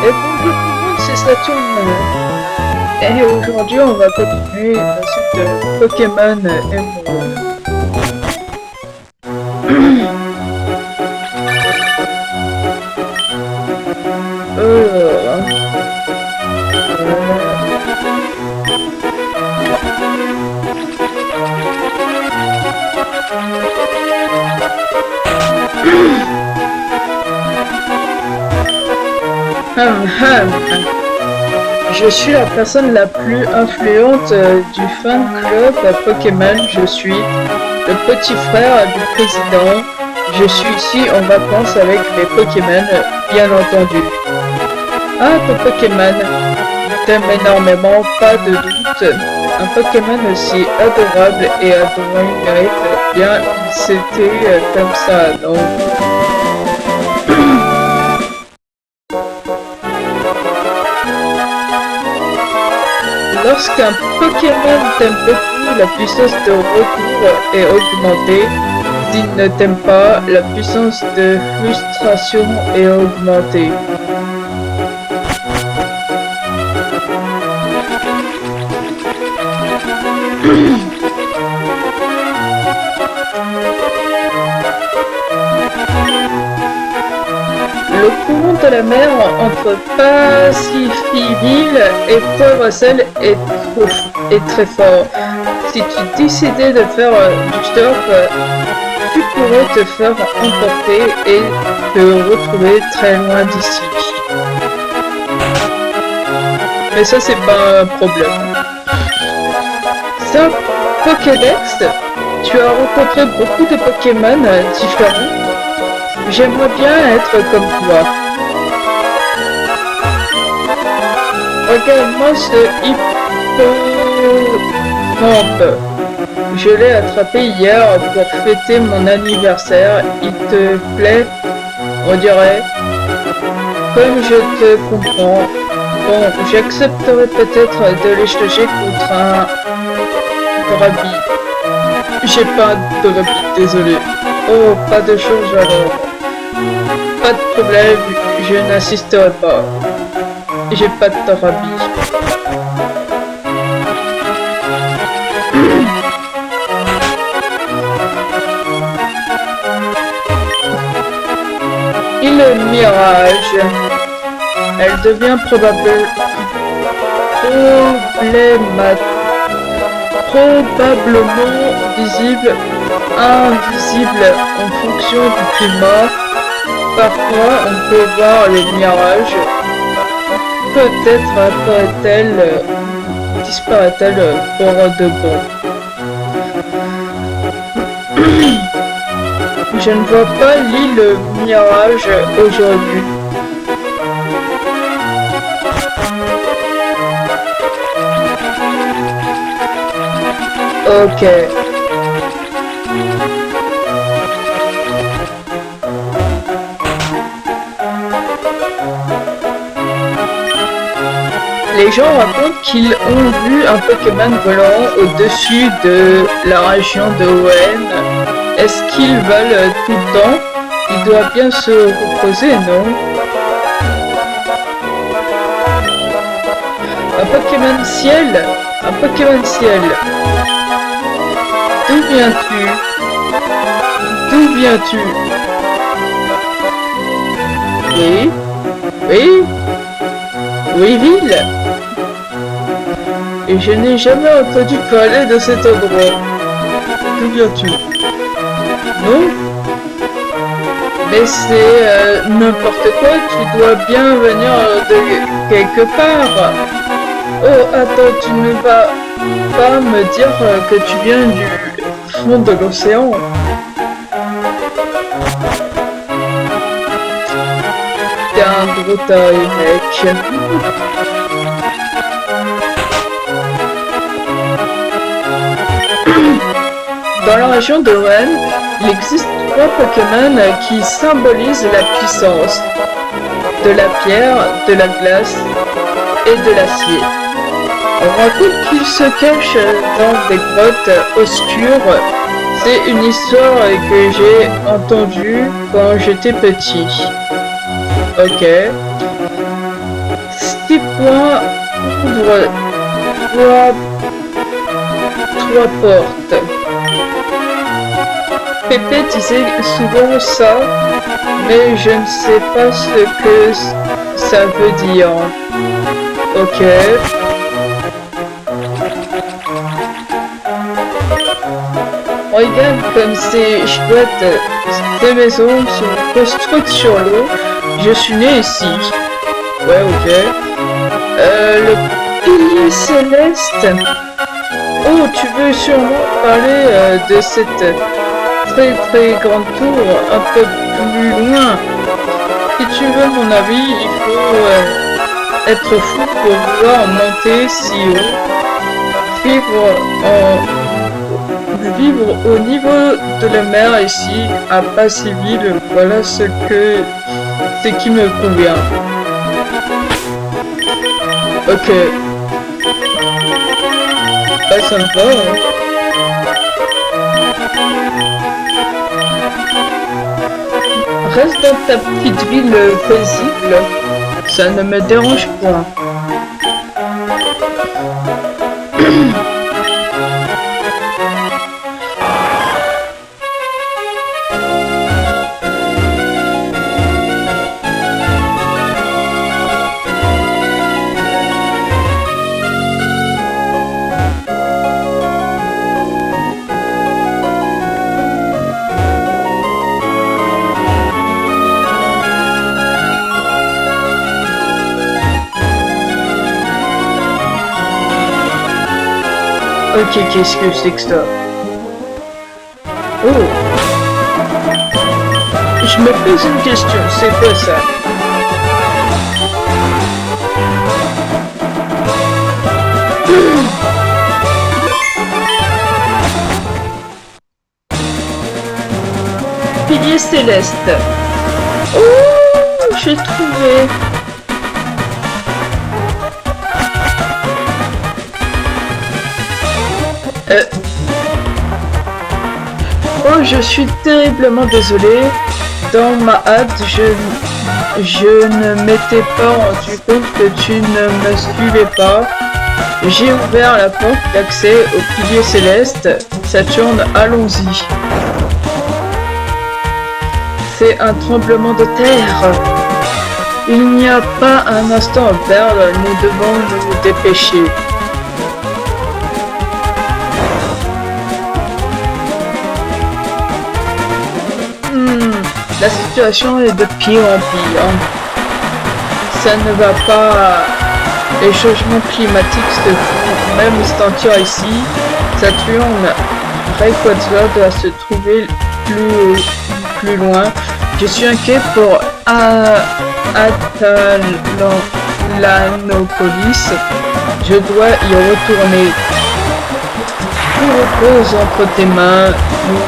Et bonjour tout le monde, c'est Saturne. Et aujourd'hui, on va continuer la suite de Pokémon Emerald. Je suis la personne la plus influente du fan club Pokémon. Je suis le petit frère du président. Je suis ici en vacances avec mes Pokémon, bien entendu. Ah, ton Pokémon t'aime énormément, pas de doute. Un Pokémon aussi adorable et adoré mérite bien, c'était comme ça, donc... Lorsqu'un Pokémon t'aime beaucoup, la puissance de retour est augmentée. S'il ne t'aime pas, la puissance de frustration est augmentée. Le courant de la mer entre Pacifiville et Port-Russell est très fort. Si tu décidais de faire du surf, tu pourrais te faire emporter et te retrouver très loin d'ici. Mais ça, c'est pas un problème. C'est un Pokédex. Tu as rencontré beaucoup de Pokémon différents. J'aimerais bien être comme toi. Regarde-moi ce hippocampe. Je l'ai attrapé hier pour fêter mon anniversaire. Il te plaît, on dirait. Comme je te comprends. Bon, j'accepterai peut-être de l'échanger contre un Drabi. J'ai pas de Drabi, désolé. Oh, pas de choses alors. Pas de problème, je n'assisterai pas. J'ai pas de Drabi. Il mirage. Elle devient probablement visible, invisible en fonction du climat. Parfois, on peut voir le mirage. Peut-être apparaît-elle, disparaît-elle pour de bon. Je ne vois pas l'île Mirage aujourd'hui. Ok. Les gens racontent qu'ils ont vu un Pokémon volant au-dessus de la région de Hoenn. Est-ce qu'ils valent tout le temps? Il doit bien se reposer, non? Un Pokémon ciel? Un Pokémon ciel. D'où viens-tu? D'où viens-tu? Oui? Oui? Louisville? Et je n'ai jamais entendu parler de cet endroit. D'où viens-tu? Non? Mais c'est n'importe quoi, tu dois bien venir de quelque part. Oh, attends, tu ne vas pas me dire que tu viens du fond de l'océan. T'es un gros taille, mec. Dans la région de Hoenn, il existe 3 Pokémon qui symbolisent la puissance. De la pierre, de la glace et de l'acier. On raconte qu'ils se cachent dans des grottes obscures. C'est une histoire que j'ai entendue quand j'étais petit. Ok. toi ouvre trois portes. Pépé disait souvent ça, mais je ne sais pas ce que ça veut dire. Ok. Regarde comme c'est chouette. Ces maisons sont construites sur l'eau. Je suis né ici. Ouais, ok. Le pilier céleste. Oh, tu veux sûrement parler de cette très grande tour un peu plus loin. Si tu veux mon avis, il faut être fou pour vouloir monter si haut. Vivre au niveau de la mer ici, à Passiville, voilà ce qui me convient. Ok. Bah, ça me va, hein. Reste dans ta petite ville paisible, ça ne me dérange point. Ok, qu'est-ce que c'est que ça? Oh! Je me pose une question, c'est quoi ça? Pilier céleste. Oh! J'ai trouvé. Oh, je suis terriblement désolé. Dans ma hâte, je ne m'étais pas rendu compte que tu ne me suivais pas. J'ai ouvert la porte d'accès au pilier céleste. Saturne, allons-y. C'est un tremblement de terre. Il n'y a pas un instant à perdre, nous devons nous dépêcher. La situation est de pire en pire. Ça ne va pas. Les changements climatiques se font même sentir ici. Saturne, Rayquaza doit se trouver plus loin. Je suis inquiet pour Atalanopolis. Je dois y retourner. Tout repose entre tes mains. Nous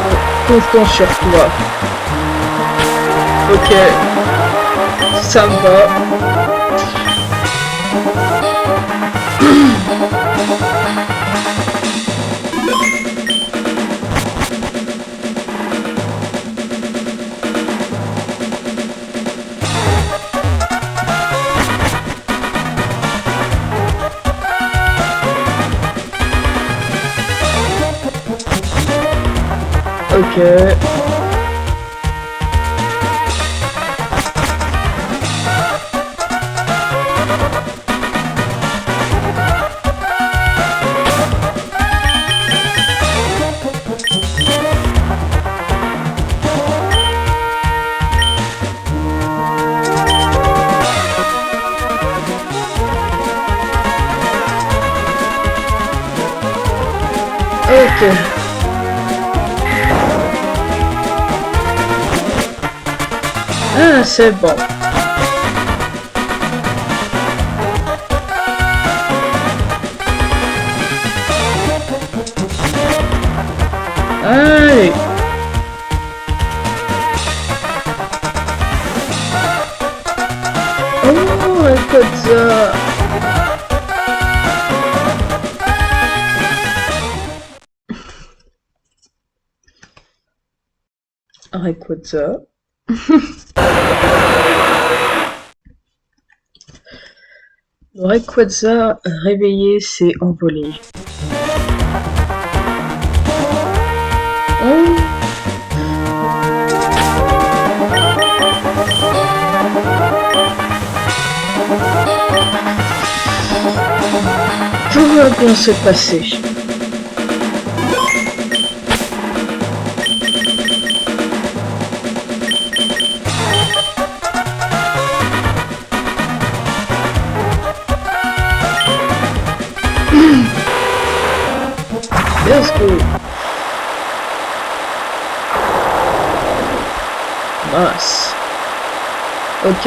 comptons sur toi. Ok, ça me va. Ok. Ok. Ah, c'est bon. Allez. Oh, écoute ça. Rayquaza. Le Rayquaza réveillé s'est envolé. Oh. Tout va bien se passer. Let's go. Nice. Ok.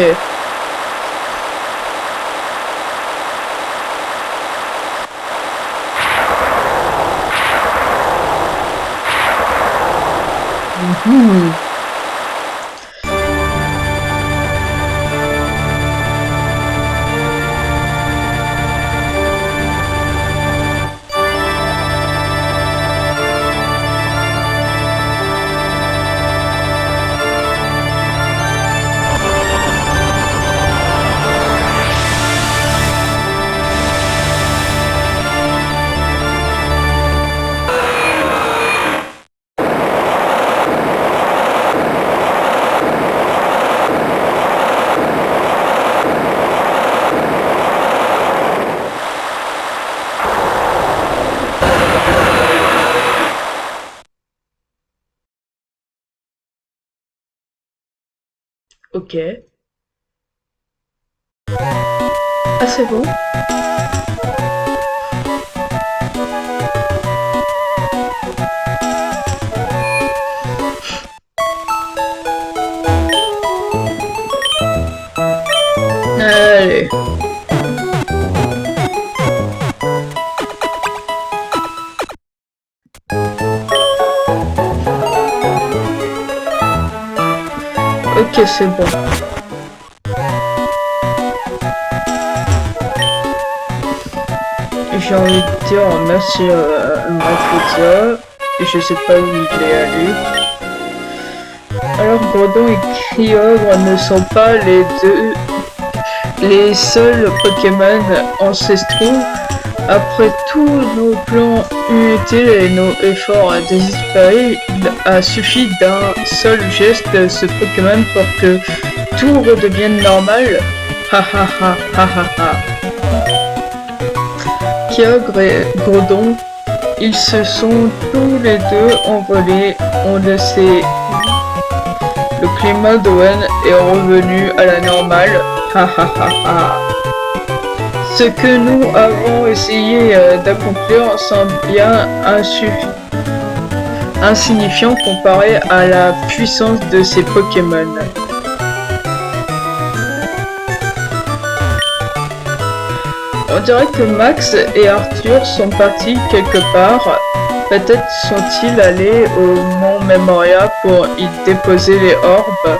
Ok. Ah, c'est bon. Allez. Ok, c'est bon. J'ai envie de dire merci à Rayquaza. Je sais pas où il est allé. Alors Grodon et Kyogre ne sont pas les seuls Pokémon ancestraux. Après tous nos plans inutiles et nos efforts désespérés, il a suffi d'un seul geste de ce Pokémon pour que tout redevienne normal. Ha ha ha ha ha ha. Kyogre et Grodon, ils se sont tous les deux envolés, on le sait. Le climat d'Owen est revenu à la normale. Ha ha ha ha. Ce que nous avons essayé d'accomplir semble bien insignifiant comparé à la puissance de ces Pokémon. On dirait que Max et Arthur sont partis quelque part. Peut-être sont-ils allés au Mont Memoria pour y déposer les orbes.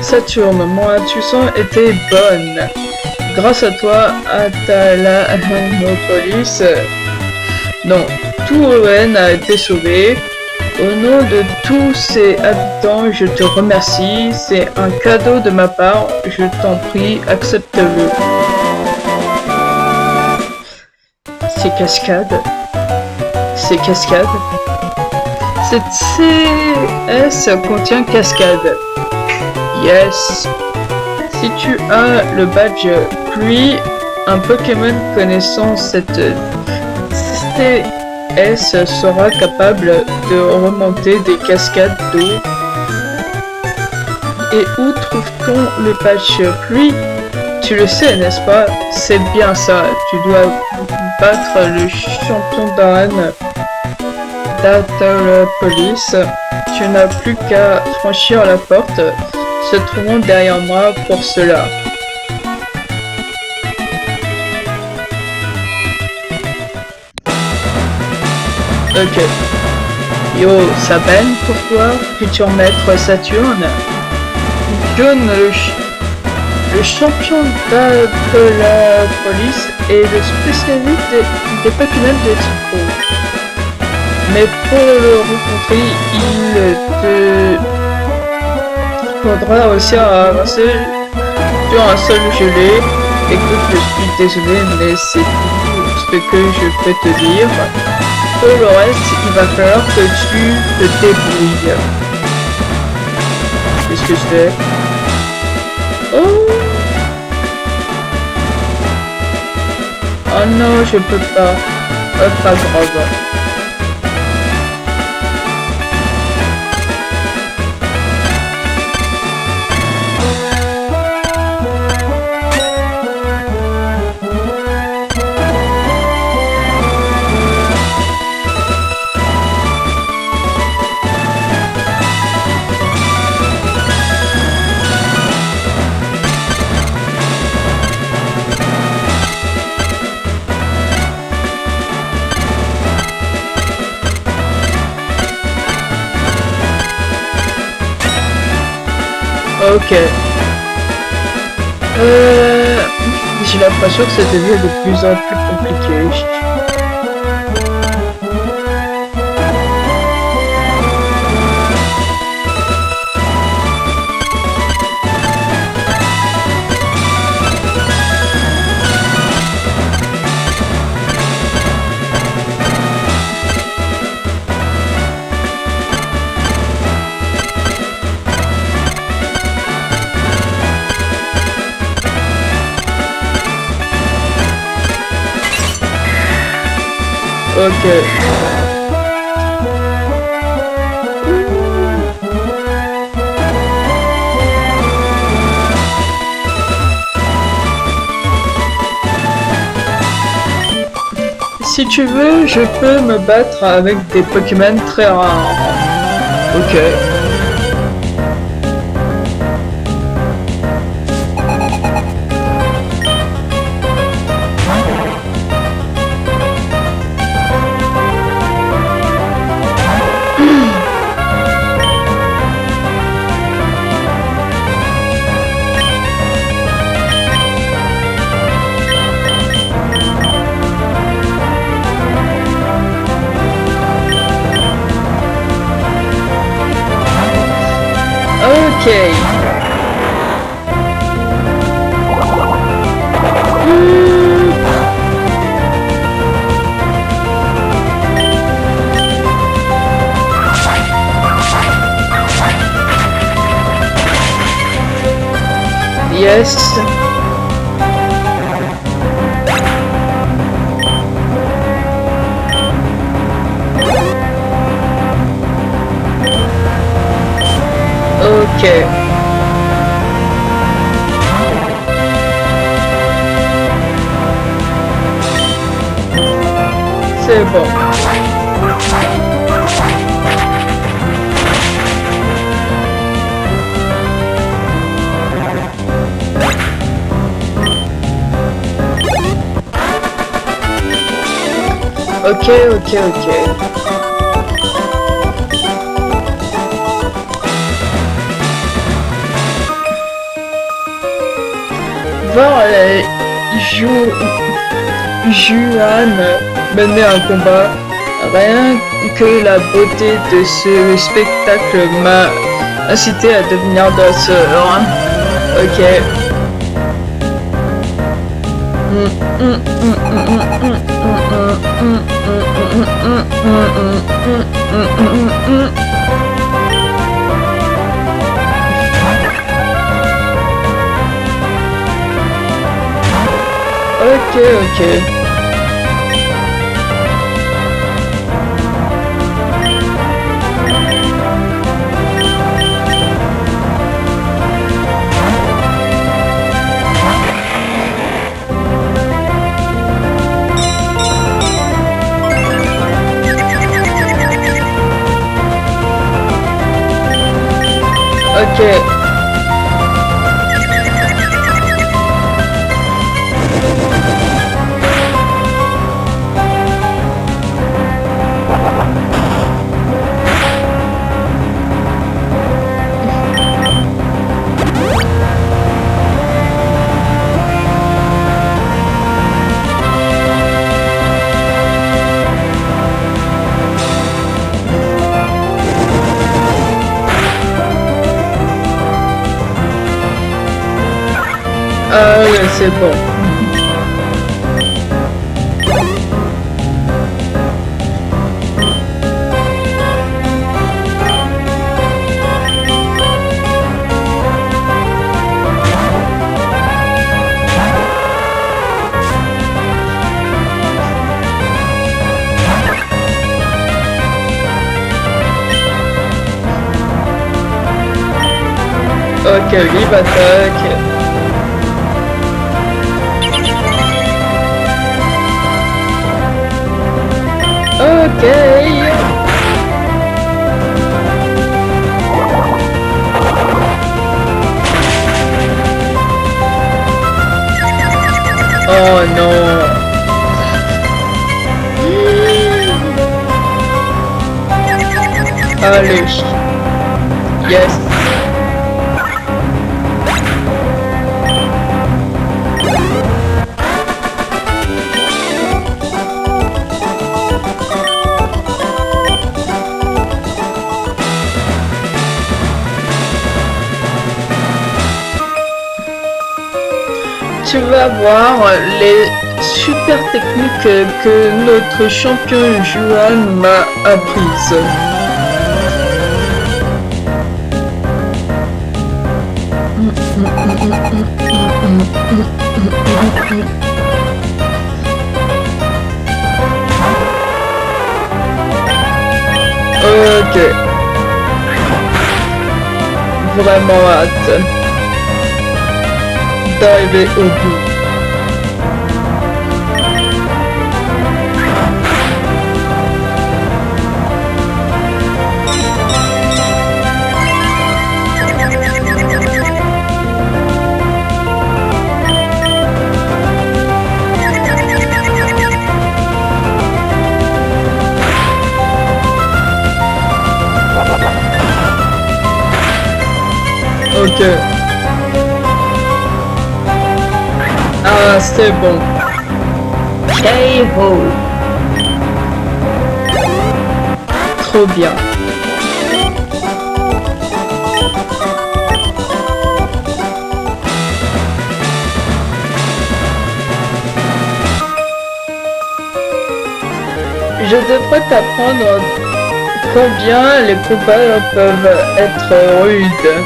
Saturne, mon intuition était bonne. Grâce à toi, Atalanopolis. Non, tout Owen a été sauvé. Au nom de tous ses habitants, je te remercie. C'est un cadeau de ma part. Je t'en prie, accepte-le. C'est cascade. C'est cascade. Cette CS contient cascade. Yes. Si tu as le badge pluie, un Pokémon connaissant cette CS sera capable de remonter des cascades d'eau. Et où trouve-t-on le badge pluie? Tu le sais, n'est-ce pas? C'est bien ça. Tu dois battre le champion d'arène d'Atalopolis. Tu n'as plus qu'à franchir la porte, se trouvant derrière moi pour cela. Ok. Yo, ça baigne pour toi, futur maître Saturne. John, le champion d'Atalopolis est le spécialiste des Pokémon de type eau. Mais pour le rencontrer, il te faudra réussir à avancer sur un sol gelé. Écoute, je suis désolé, mais c'est tout ce que je peux te dire. Pour le reste, il va falloir que tu te débrouilles. Qu'est-ce que je fais? Oh! Oh non, je peux pas. Oh, pas grave. Ok. J'ai l'impression que ça devient de plus en plus compliqué. Ok. Si tu veux, je peux me battre avec des Pokémon très rares. Ok. Okay. Yes. Ok. C'est bon. Ok, ok, ok. Voir Juan mener un combat, rien que la beauté de ce spectacle m'a incité à devenir danseur. Ok. Ok, ok. Ok. Ah ouais, c'est bon. Ok, lui attaque. Ok. Oh non. Allez. Yes. Tu vas voir les super techniques que notre champion Juan m'a apprises. Ok. Vraiment hâte d'arriver au bout. Ok. Ah, c'est bon. KO. Trop bien. Je devrais t'apprendre combien les combats peuvent être rudes.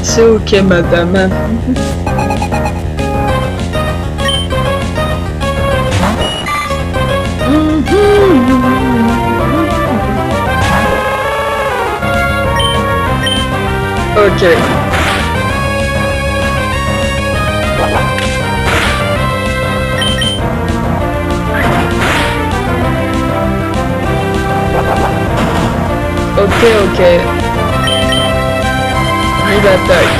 C'est ok, madame. Ok. Ok. Il attaque.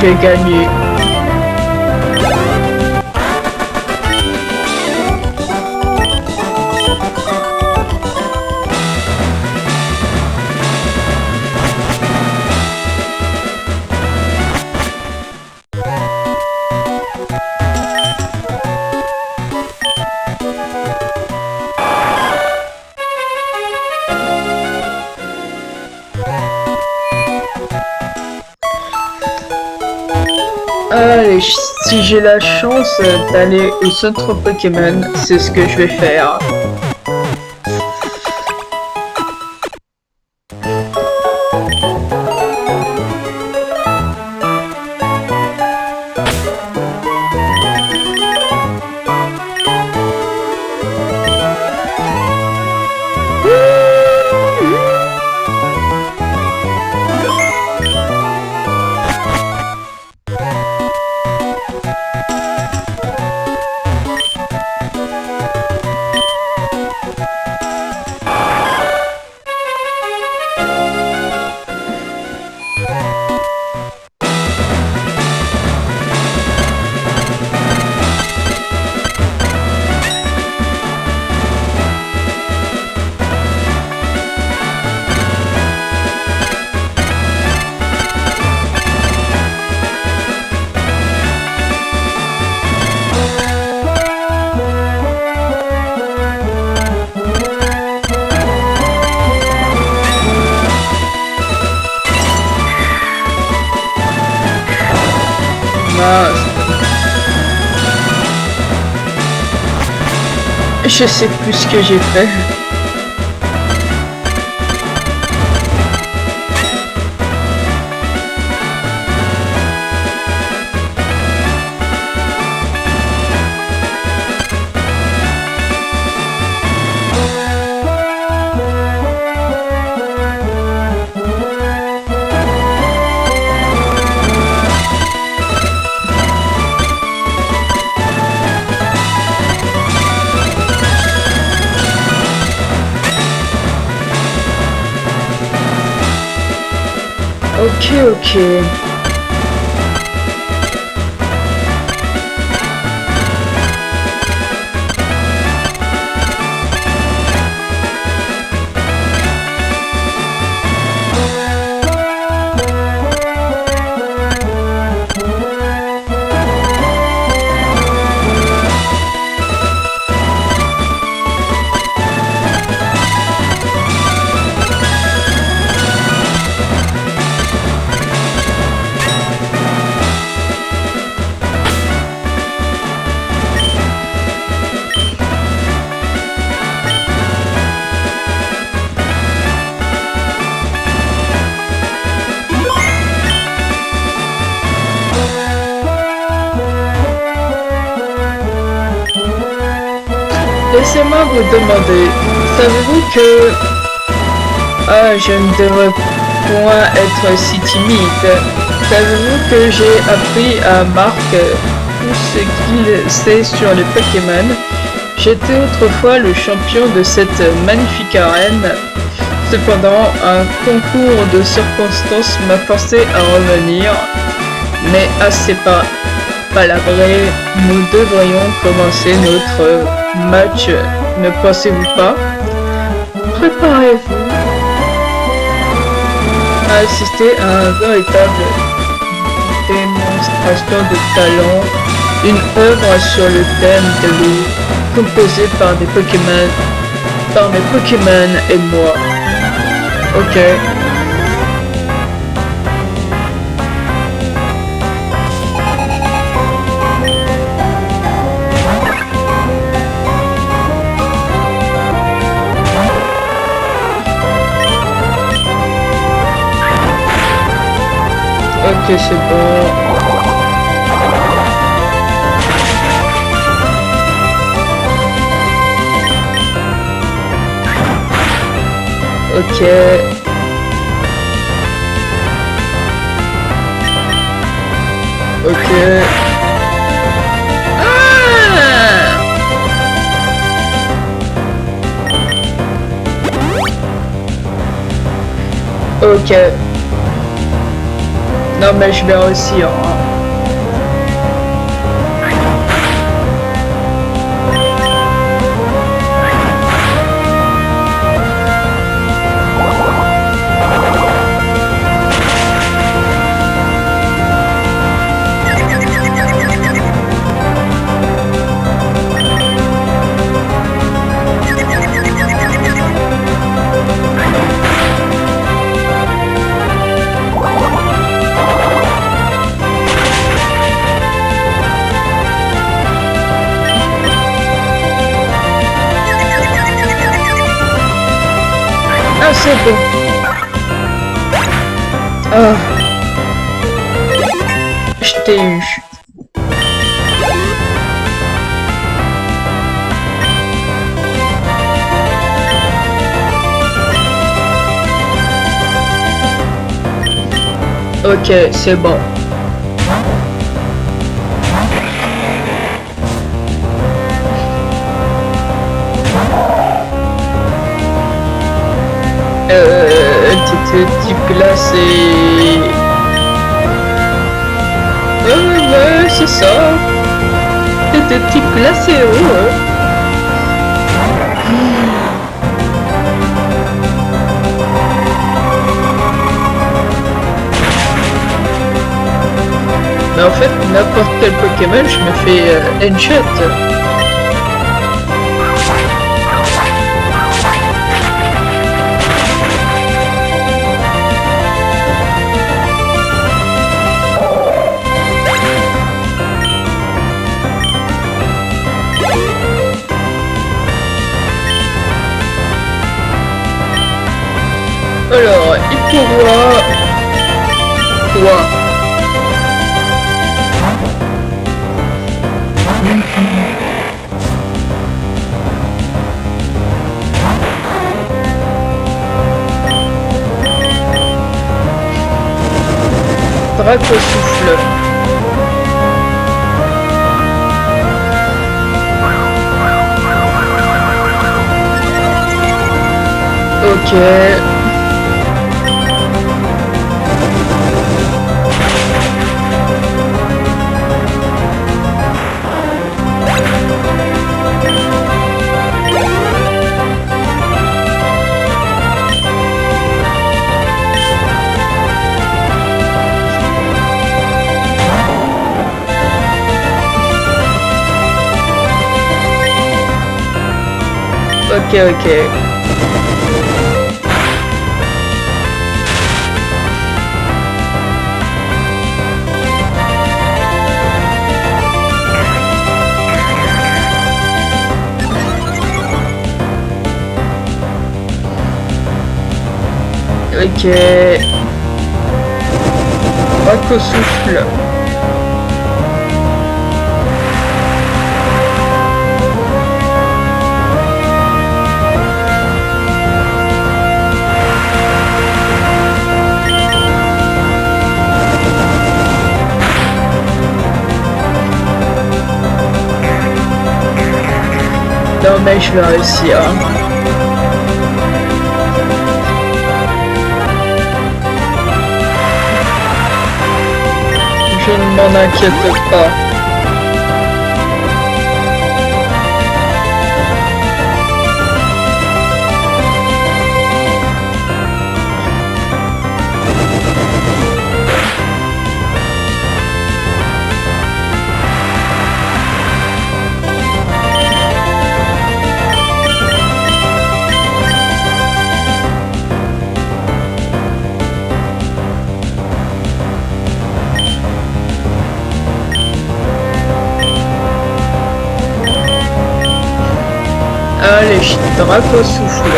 J'ai gagné. Allez, si j'ai la chance d'aller au centre Pokémon, c'est ce que je vais faire. mince. Je sais plus ce que j'ai fait. Ok. Laissez-moi vous demander, savez-vous que... Ah, je ne devrais point être si timide. Savez-vous que j'ai appris à Marc tout ce qu'il sait sur les Pokémon? J'étais autrefois le champion de cette magnifique arène. Cependant, un concours de circonstances m'a forcé à revenir. Mais assez palabré, nous devrions commencer notre match, ne pensez-vous pas? Préparez-vous à assister à un véritable démonstration de talent, une œuvre sur le thème de l'eau, composée par des Pokémon, par mes Pokémon et moi. Ok. Ok, c'est bon. Ok. Ok. Ah! Ok. Non mais je vais réussir. Ah, c'est bon. Ah. Je t'ai eu. Ok, c'est bon. T'étais type glacé. Ouais, c'est ça. T'étais type glacé, ouais. Mais en fait, n'importe quel Pokémon, je me fais headshot. Alors, il pourra... Quoi? Drac au souffle. Ok. Ok, ok. Ok. Drac au souffle. Non mais je vais réussir. Je ne m'en inquiète pas. Allez, drac au souffle.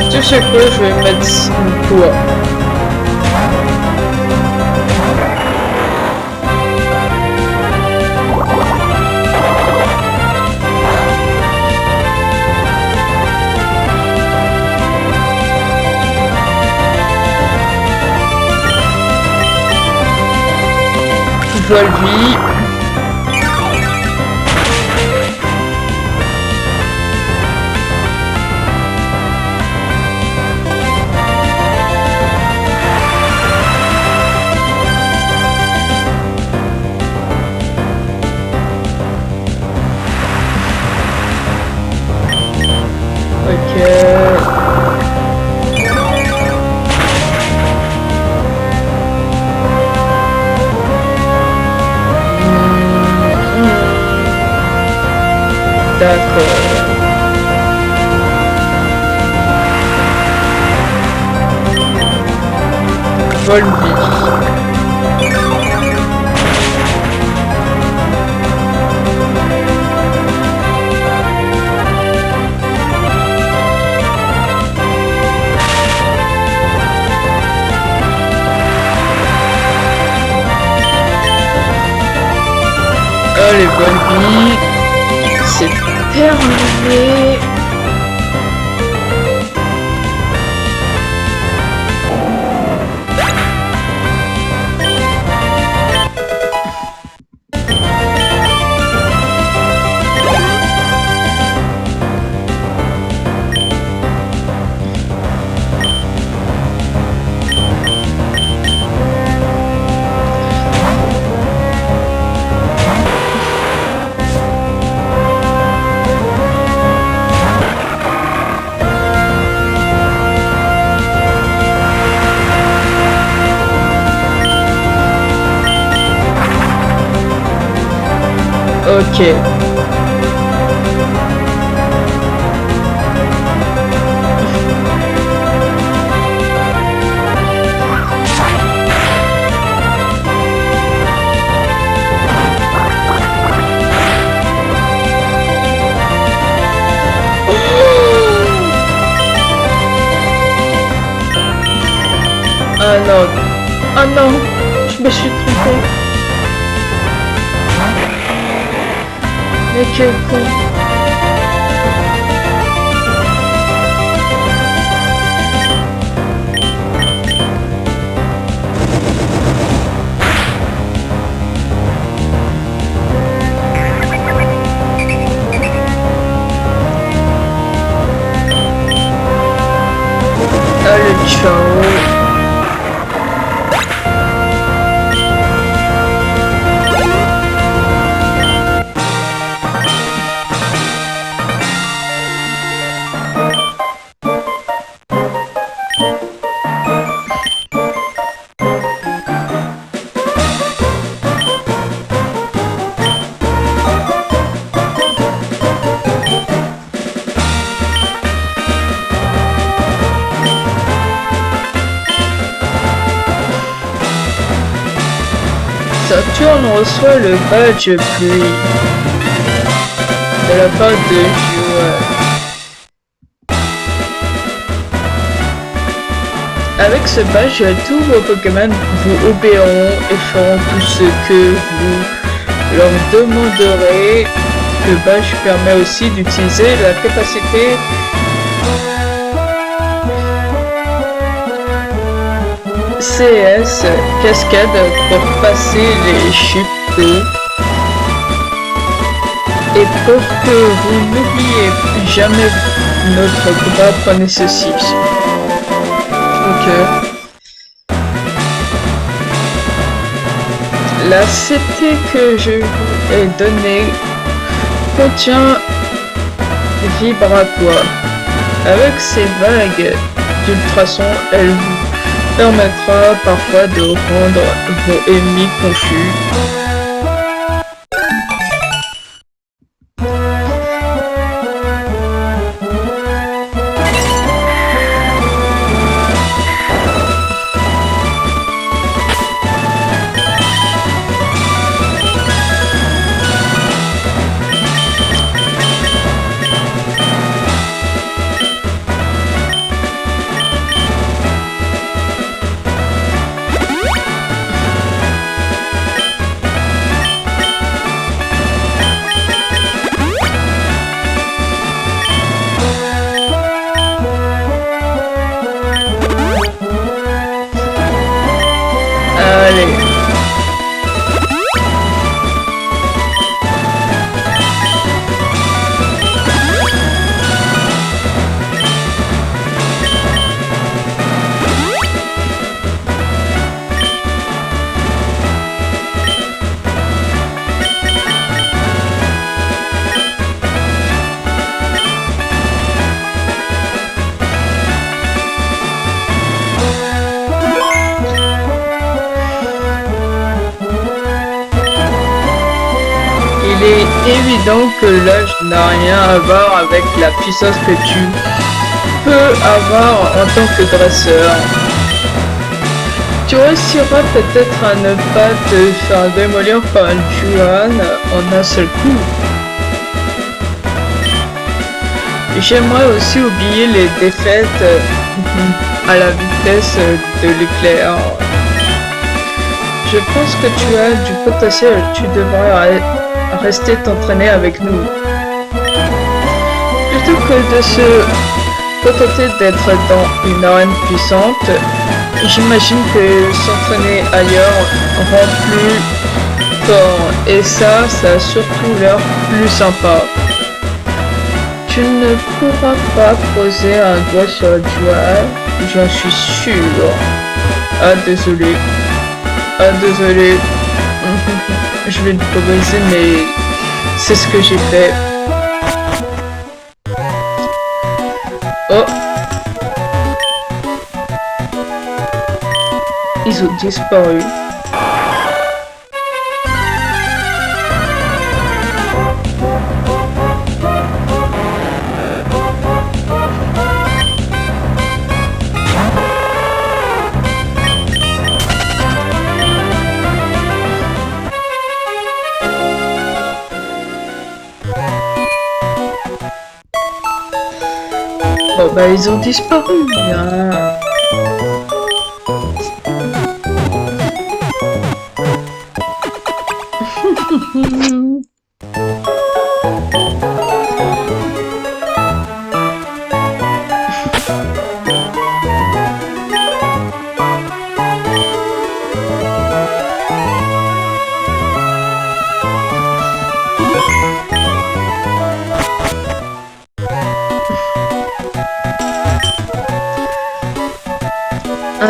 Tu sais quoi, je vais mettre quoi? Volvi. Ok. D'accord. Volvi. Allez, Volvi. C'est terminé. Ok. Ah non. Ah non. Je me suis trompée. Mais quel con. Allez, ciao. Saturne reçoit le badge pluie de la part de joueurs. Avec ce badge, tous vos Pokémon vous obéiront et feront tout ce que vous leur demanderez. Le badge permet aussi d'utiliser la capacité CS cascade pour passer les chutes d'eau et pour que vous n'oubliez jamais notre combat, prenez ceci. Ok. La CT que je vous ai donnée contient vibratoire. Avec ces vagues d'ultrasons, elle vous permettra parfois de rendre vos ennemis confus. Allez. Il est évident que l'âge n'a rien à voir avec la puissance que tu peux avoir en tant que dresseur. Tu réussiras peut-être à ne pas te faire démolir par une Juan en un seul coup. J'aimerais aussi oublier les défaites à la vitesse de l'éclair. Je pense que tu as du potentiel, tu devrais rester t'entraîner avec nous. Plutôt que de se contenter d'être dans une arène puissante, j'imagine que s'entraîner ailleurs rend plus fort et ça a surtout l'air plus sympa. Tu ne pourras pas poser un doigt sur le doigt, j'en suis sûr. Ah désolé. Ah désolé. Je vais te briser mais c'est ce que j'ai fait. Oh. Ils ont disparu. Bon bah ils ont disparu. Hein.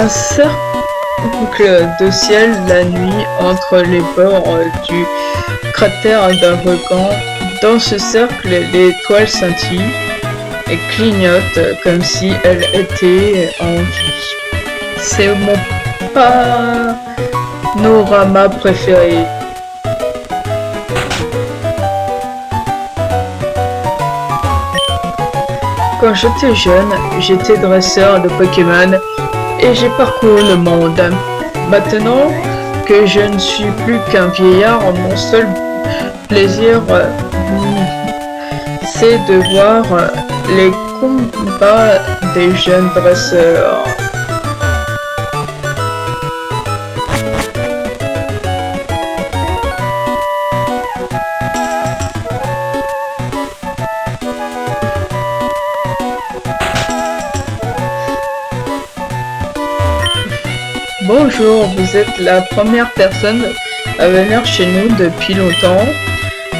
un cercle de ciel la nuit entre les bords du cratère d'un volcan. Dans ce cercle, les étoiles scintillent et clignotent comme si elles étaient en vie. C'est mon panorama préféré. Quand j'étais jeune, j'étais dresseur de Pokémon et j'ai parcouru le monde. Maintenant que je ne suis plus qu'un vieillard, mon seul plaisir c'est de voir les combats des jeunes dresseurs. Bonjour, vous êtes la première personne à venir chez nous depuis longtemps.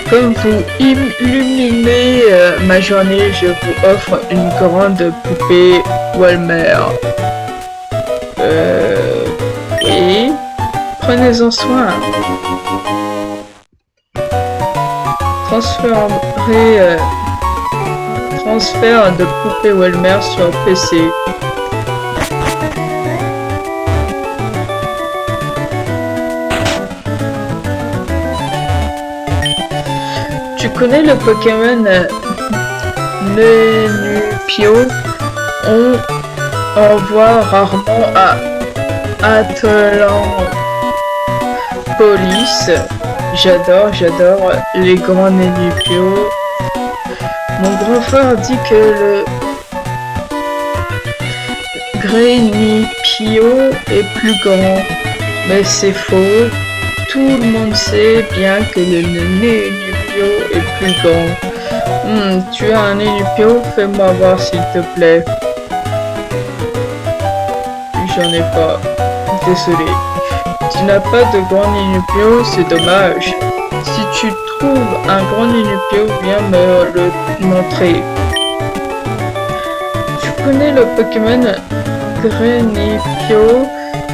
Comme vous illuminez ma journée, je vous offre une grande poupée Walmer. Oui, prenez-en soin. Transfert de poupée Walmer sur PC. Tu connais le Pokémon Nenupio? On en voit rarement à Atlanpolis. J'adore les grands Nenupio. Mon grand frère dit que le Greninpio est plus grand, mais c'est faux. Tout le monde sait bien que le Nenupio est plus grand. Tu as un Nenupio? Fais-moi voir s'il te plaît. J'en ai pas. Désolé. Tu n'as pas de grand Nenupio, c'est dommage. Si tu trouves un grand Nenupio, viens me le montrer. Tu connais le Pokémon Greninpio?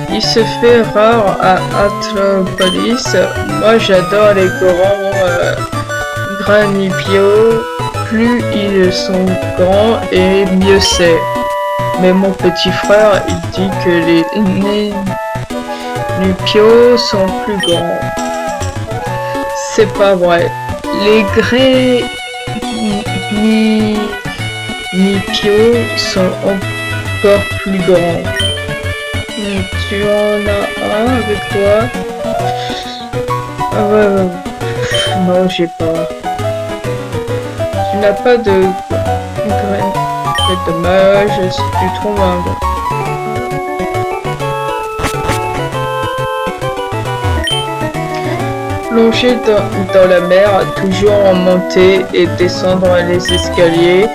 Il se fait rare à Atlanpolis. Moi j'adore les grands Greninpio. Plus ils sont grands et mieux c'est. Mais mon petit frère il dit que les Nenupio sont plus grands. C'est pas vrai. Les Greninpio sont encore plus grands. Tu en as un avec toi? Ah ouais. Non, j'ai pas. Tu n'as pas de graine. C'est dommage si tu trouves un bon. Plonger dans la mer, toujours en monter et descendre les escaliers.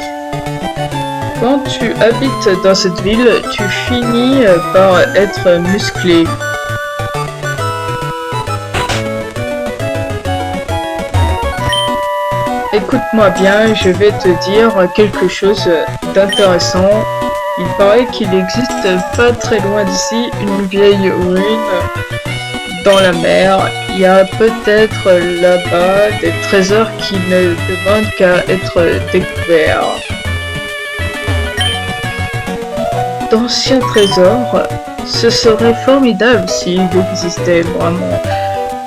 Quand tu habites dans cette ville, tu finis par être musclé. Écoute-moi bien, je vais te dire quelque chose d'intéressant. Il paraît qu'il existe pas très loin d'ici une vieille ruine dans la mer. Il y a peut-être là-bas des trésors qui ne demandent qu'à être découverts. D'anciens trésors, ce serait formidable s'il existait vraiment.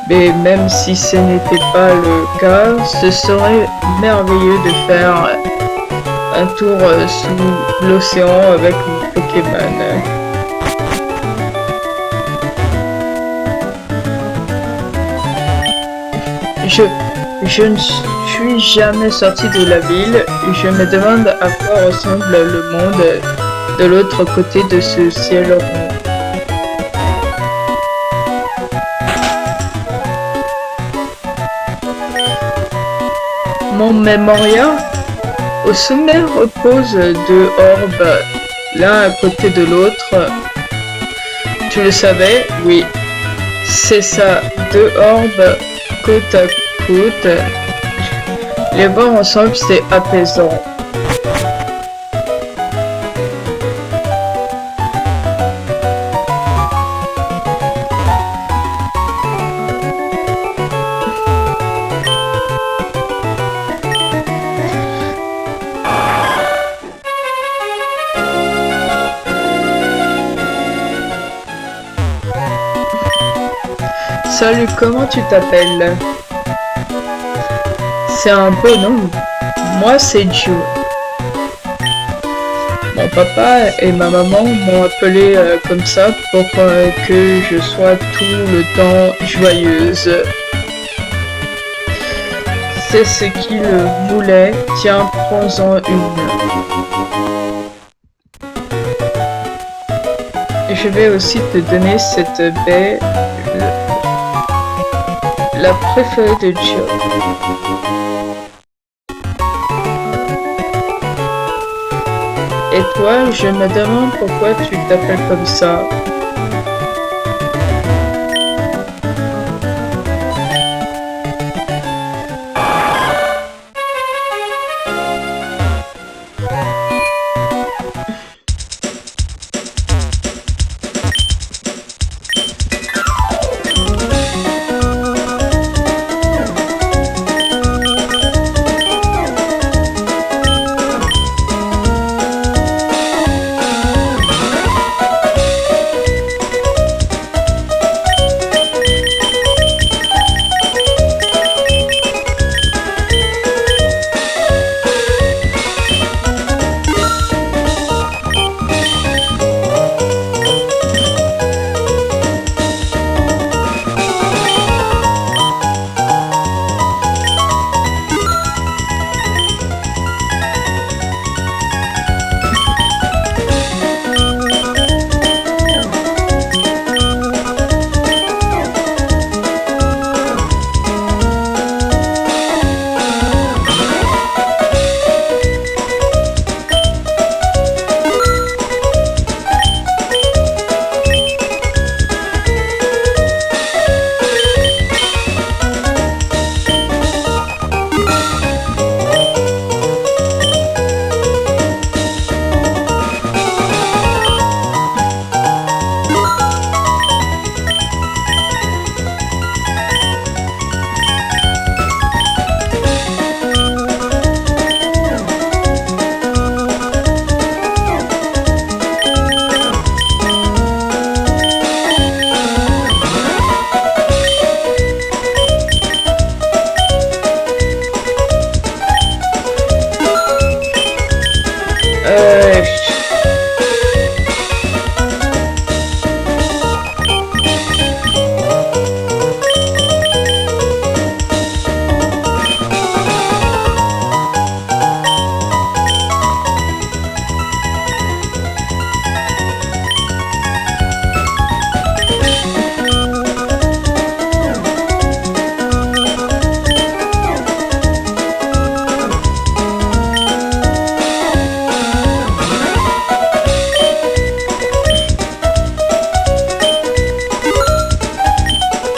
Mais même si ce n'était pas le cas, ce serait merveilleux de faire un tour sous l'océan avec mon Pokémon. Je ne suis jamais sorti de la ville. Je me demande à quoi ressemble le monde de l'autre côté de ce ciel rond. Mon mémorial, au sommet reposent deux orbes, l'un à côté de l'autre. Tu le savais? Oui, c'est ça, deux orbes côte à côte. Les voir ensemble, c'est apaisant. Salut, comment tu t'appelles? C'est un beau nom. Moi, c'est Joe. Mon papa et ma maman m'ont appelé comme ça pour que je sois tout le temps joyeuse. C'est ce qu'ils voulaient. Tiens, prends-en une. Je vais aussi te donner cette baie, la préférée de Joe. Et toi, je me demande pourquoi tu t'appelles comme ça.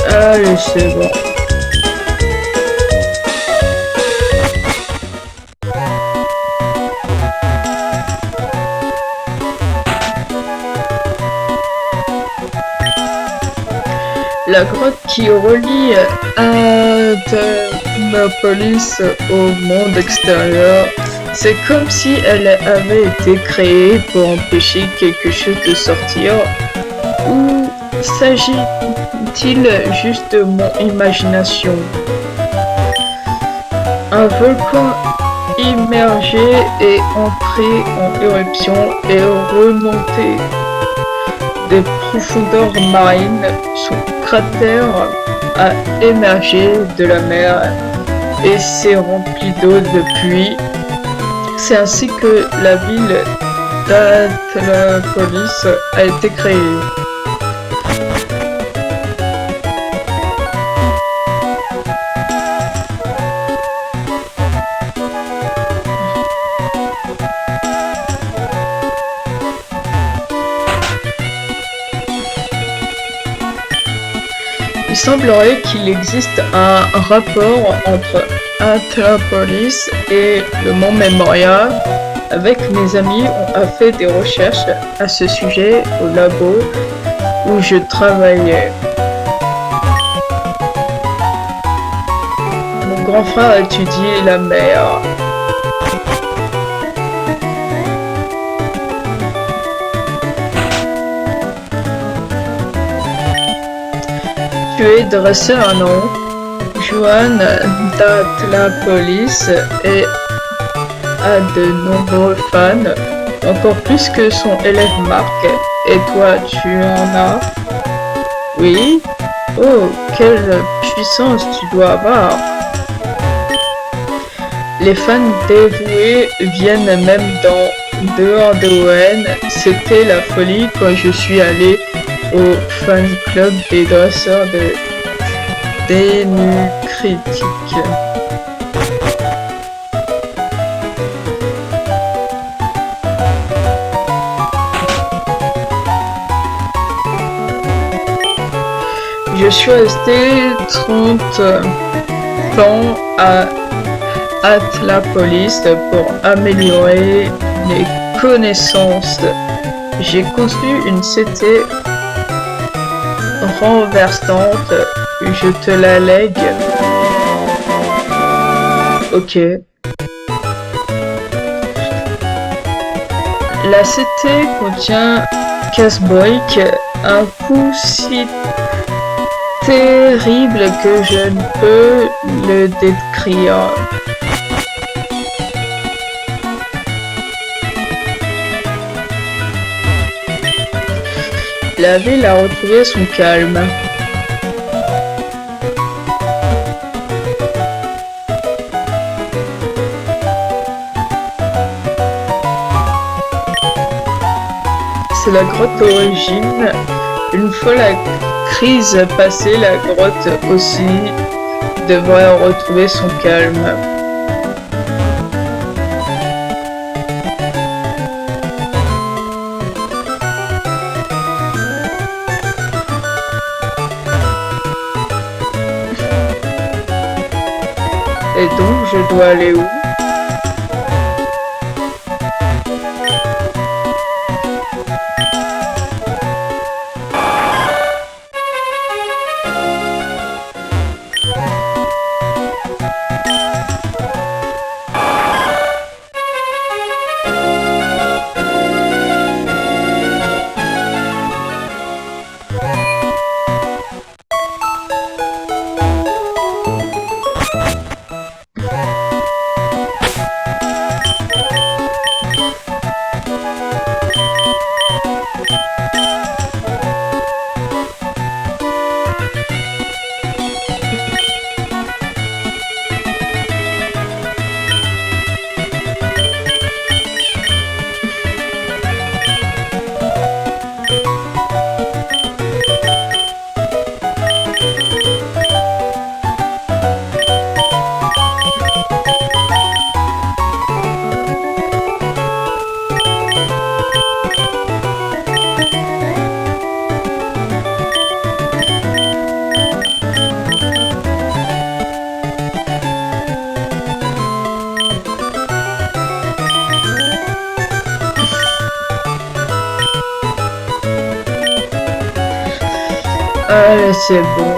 Allez, c'est bon. La grotte qui relie Anthropolis au monde extérieur, c'est comme si elle avait été créée pour empêcher quelque chose de sortir. Ou s'agit-il juste de mon imagination? Un volcan immergé est entré en éruption et remonté des profondeurs marines. Son cratère a émergé de la mer et s'est rempli d'eau depuis. C'est ainsi que la ville d'Anthropolis a été créée. Il semblerait qu'il existe un rapport entre Anthropolis et le mont Memoria. Avec mes amis, on a fait des recherches à ce sujet au labo où je travaillais. Mon grand frère étudie la mer. Tu es dressé un nom. Joan d'Atlapolis et a de nombreux fans, encore plus que son élève Marc. Et toi, tu en as? Oui? Oh, quelle puissance tu dois avoir! Les fans dévoués viennent même dehors de Owen. C'était la folie quand je suis allé au fan club des dresseurs de Dénucritique. Je suis resté 30 ans à Atlapolis pour améliorer mes connaissances. J'ai conçu une cité renversante. Je te la lègue. Ok. La cité contient Casboik, un coup si terrible que je ne peux le décrire. La ville a retrouvé son calme. C'est la grotte d'origine. Une fois la crise passée, la grotte aussi devrait retrouver son calme. Et donc, je dois aller où? Allez, c'est bon.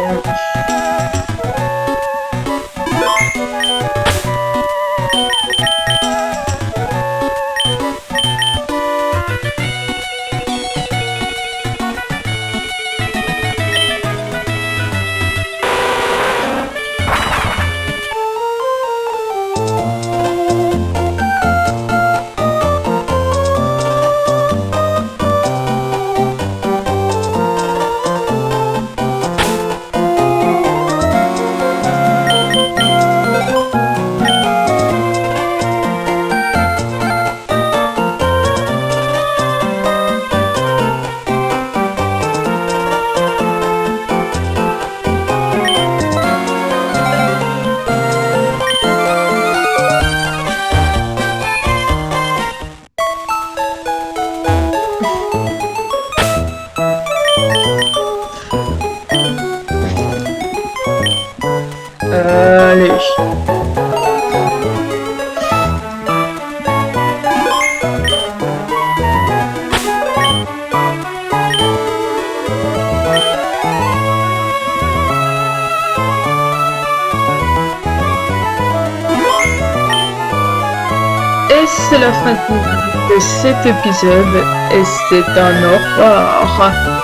Allez. Et c'est la fin de cet épisode et c'est un au revoir.